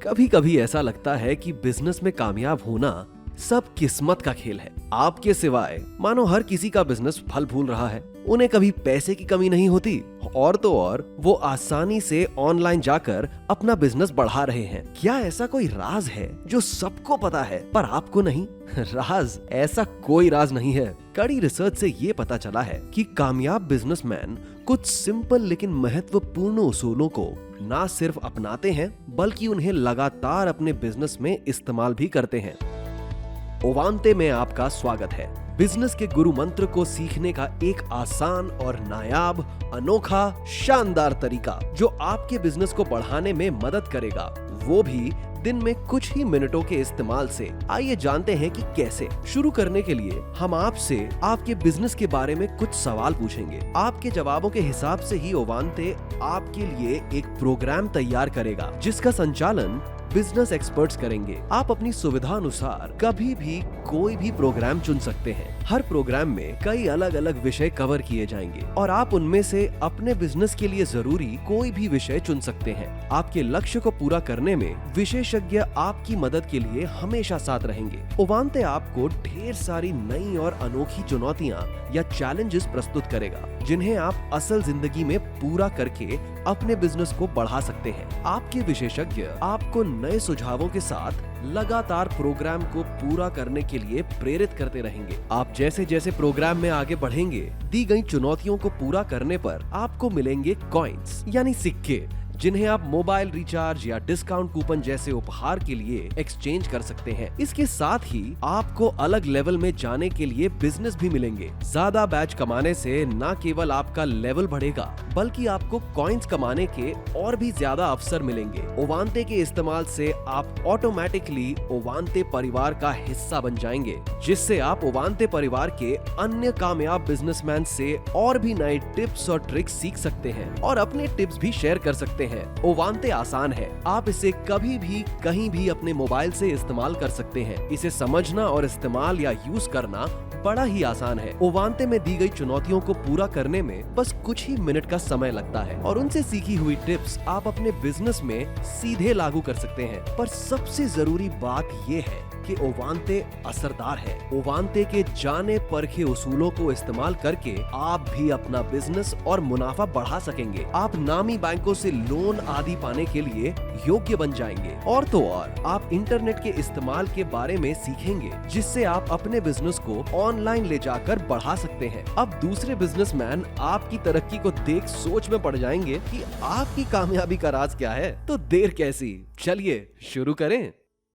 कभी कभी ऐसा लगता है कि बिजनेस में कामयाब होना सब किस्मत का खेल है। आपके सिवाय मानो हर किसी का बिजनेस फल फूल रहा है। उन्हें कभी पैसे की कमी नहीं होती और तो और वो आसानी से ऑनलाइन जाकर अपना बिजनेस बढ़ा रहे हैं। क्या ऐसा कोई राज है जो सबको पता है पर आपको नहीं? राज ऐसा कोई राज नहीं है। कड़ी रिसर्च से ये पता चला है कि कामयाब बिजनेसमैन कुछ सिंपल लेकिन महत्वपूर्ण उसूलों को ना सिर्फ अपनाते हैं बल्कि उन्हें लगातार अपने बिजनेस में इस्तेमाल भी करते हैं। ओवांते में आपका स्वागत है। बिजनेस के गुरु मंत्र को सीखने का एक आसान और नायाब, अनोखा, शानदार तरीका जो आपके बिजनेस को बढ़ाने में मदद करेगा, वो भी दिन में कुछ ही मिनटों के इस्तेमाल से। आइए जानते हैं कि कैसे। शुरू करने के लिए हम आपसे आपके बिजनेस के बारे में कुछ सवाल पूछेंगे। आपके जवाबों के हिसाब से ही ओवांते आपके लिए एक प्रोग्राम तैयार करेगा जिसका संचालन बिजनेस एक्सपर्ट्स करेंगे। आप अपनी सुविधा अनुसार कभी भी कोई भी प्रोग्राम चुन सकते हैं। हर प्रोग्राम में कई अलग अलग विषय कवर किए जाएंगे और आप उनमें से अपने बिजनेस के लिए जरूरी कोई भी विषय चुन सकते हैं। आपके लक्ष्य को पूरा करने में विशेषज्ञ आपकी मदद के लिए हमेशा साथ रहेंगे। ओवांते आपको ढेर सारी नई और अनोखी चुनौतियां या चैलेंजेस प्रस्तुत करेगा जिन्हें आप असल जिंदगी में पूरा करके अपने बिजनेस को बढ़ा सकते हैं। आपके विशेषज्ञ आपको नए सुझावों के साथ लगातार प्रोग्राम को पूरा करने के लिए प्रेरित करते रहेंगे। आप जैसे जैसे प्रोग्राम में आगे बढ़ेंगे, दी गई चुनौतियों को पूरा करने पर आपको मिलेंगे कॉइन्स यानी सिक्के, जिन्हें आप मोबाइल रिचार्ज या डिस्काउंट कूपन जैसे उपहार के लिए एक्सचेंज कर सकते हैं। इसके साथ ही आपको अलग लेवल में जाने के लिए बिजनेस भी मिलेंगे। ज्यादा बैच कमाने से न केवल आपका लेवल बढ़ेगा बल्कि आपको कॉइन्स कमाने के और भी ज्यादा अवसर मिलेंगे। ओवांते के इस्तेमाल से आप ऑटोमेटिकली ओवांते परिवार का हिस्सा बन जाएंगे, जिससे आप ओवांते परिवार के अन्य कामयाब बिजनेसमैन से और भी नए टिप्स और ट्रिक्स सीख सकते हैं और अपने टिप्स भी शेयर कर सकते हैं। ओवांते आसान है, आप इसे कभी भी कहीं भी अपने मोबाइल से इस्तेमाल कर सकते हैं। इसे समझना और इस्तेमाल या यूज करना बड़ा ही आसान है। ओवांते में दी गई चुनौतियों को पूरा करने में बस कुछ ही मिनट का समय लगता है और उनसे सीखी हुई टिप्स आप अपने बिजनेस में सीधे लागू कर सकते हैं। पर सबसे जरूरी बात ये है कि ओवांते असरदार है। ओवांते के जाने परखे उसूलों को इस्तेमाल करके आप भी अपना बिजनेस और मुनाफा बढ़ा सकेंगे। आप नामी बैंकों से लोन आदि पाने के लिए योग्य बन जाएंगे और तो और आप इंटरनेट के इस्तेमाल के बारे में सीखेंगे, जिससे आप अपने बिजनेस को ऑनलाइन ले जाकर बढ़ा सकते हैं। अब दूसरे बिजनेसमैन आपकी तरक्की को देख सोच में पड़ जाएंगे कि आपकी कामयाबी का राज क्या है। तो देर कैसी, चलिए शुरू करें।